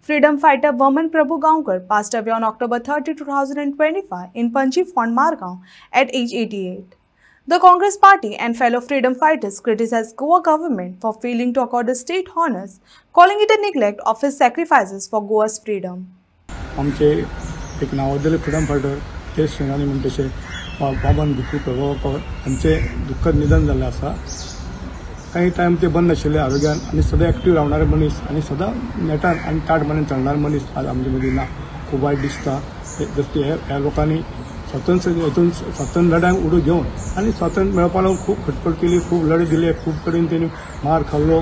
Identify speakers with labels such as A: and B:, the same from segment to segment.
A: Freedom fighter Vaman Prabhu Gaonkar passed away on October 30, 2025 in Panji Fond Margaon at age 88. The Congress party and fellow freedom fighters criticized Goa government for failing to accord the state honors, calling it a neglect of his sacrifices for Goa's freedom.
B: आमचे एक नावाजलेले freedom fighter ते सेनानी म्हणटशे वामन भिकू प्रभाकर हांचे दुःखद निधन जाल्लें आसा. काही टाइम ते बंद आशिल्ले आरोग्यान आनी सदां एक्टिव्ह रावणारे मनीस आनी सदां नेटार आनी ताटपणान चलणारे मनीस आज आमचे मदीं ना. खूब वायट दिसता. जशें ह्या लोकांनी स्वातंत्र्य लढ्यांक उडो घेवन आनी स्वातंत्र्य मेळपा लागून खूब खटपट केली, खूब लढे दिले, खूब कडेन तेणी मार खाल्लो.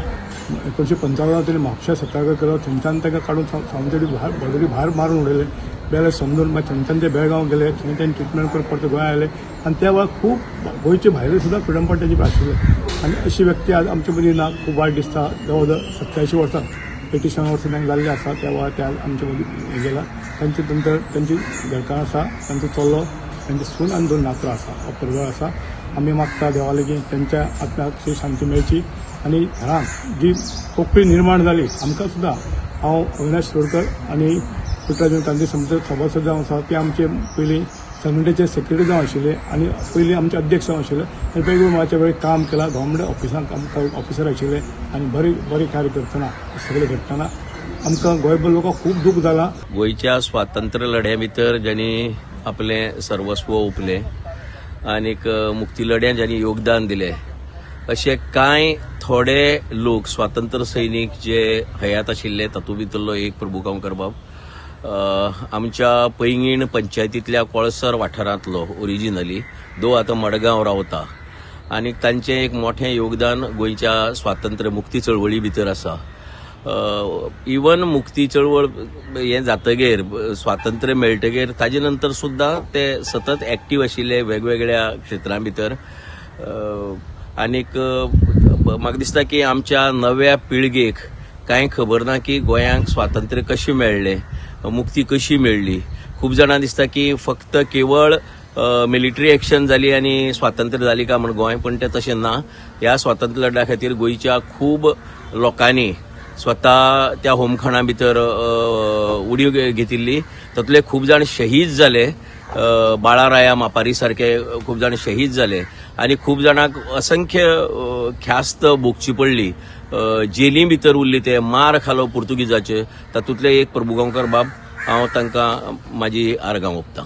B: 1955 तेणी म्हापशा सत्याग्रह केलो. थंयच्यान ताका काडून सावंतवाडी बॉर्डरी भायर मारून उडयले. बेले समजून मागीर थंयच्यान ते बेळगांव गेले. थंय तेणी ट्रिटमेंट करप परत गोंया आयले आनी त्या वेळार खूब गोंयचे भायले सुद्दां फ्रीडम फायटरांचे आशिल्ले आनी अशी व्यक्ती आज आमचे मदीं ना. खूब वायट दिसता. जवळ जवळ 87 वर्सां 87 वर्सां तांकां जाल्ली आसा. त्या वेळार ते आमचे मदीं हे गेला. तांचे नंतर तांची घरकान्न आसा, तांचो चलो, तांचे सून आनी 2 नातरां आसा, हो परिवार आसा. आमी मागता देवा लागीं तांच्या आत्म्याक शांती मेळची आनी घरांत जी पोकळी निर्माण जाली आमकां सुद्दां हांव अविनाश शिरोडकर आनी पुट्टाजी तांचे सभासद जावन आसा. ते आमचे पयलीं संघटनेचे सेक्रेटरी जावन आशिल्ले आनी पयलीं आमचे अध्यक्ष जावन आशिल्ले आनी वेगवेगळ्या वेळी काम केलां. गव्हर्मेंट ऑफिसांत ऑफिसर आशिल्ले आनी बरी कार्य करतना सगळे घडटना आमकां गोंयभर लोकांक खूब दूख जाला.
C: गोंयच्या स्वातंत्र्य लढ्या भितर ज्यांनी आपले सर्वस्व ओपले आनीक मुक्ती लढ्यांत ज्यांनी योगदान दिले असे कांय थोडे लोक स्वातंत्र्य सैनीक जे हयात आशिल्ले तातूंत भितरलो एक प्रभू गांवकर बाब आमच्या पैंगीण पंचायतींतल्या कोळसर वाठारांतलो ओरिजिनली आतां मडगांव रावता आनीक तांचें एक मोठें योगदान गोंयच्या स्वातंत्र्य मुक्ती चळवळी भितर आसा. इवन मुक्ती चळवळ हें जातकीर स्वातंत्र्य मेळटकीर ताजे नंतर सुद्दां ते सतत एक्टिव्ह आशिल्ले वेगवेगळ्या क्षेत्रां भितर. आनीक म्हाका दिसता की आमच्या नव्या पिळगेक कांय खबर ना की गोंयांक स्वातंत्र्य कशें मेळ्ळें, मुक्ती कशी मेळ्ळी. खूब जाणां दिसता की फक्त केवळ मिलिटरी एक्शन जाली आनी स्वातंत्र्य जाली काय म्हण गोंय, पण तें तशें ना. ह्या स्वातंत्र्य लढ्या खातीर गोंयच्या खूब लोकांनी स्वता त्या होमखणा भितर उडी घेतिल्ली. तातूंतले खूब जाण शहीद जाले. बाळाराया मापारी सारखे खूब जाण शहीद जाले आनी खूब जाणांक असंख्य ख्यास्त भोगची पडली. जेली भितर उरली, ते मार खालो पुर्तुगीजाचे. तातूंतले एक प्रभू गांवकर बाब. हांव तांकां म्हाजी आर्गां ओंपतां.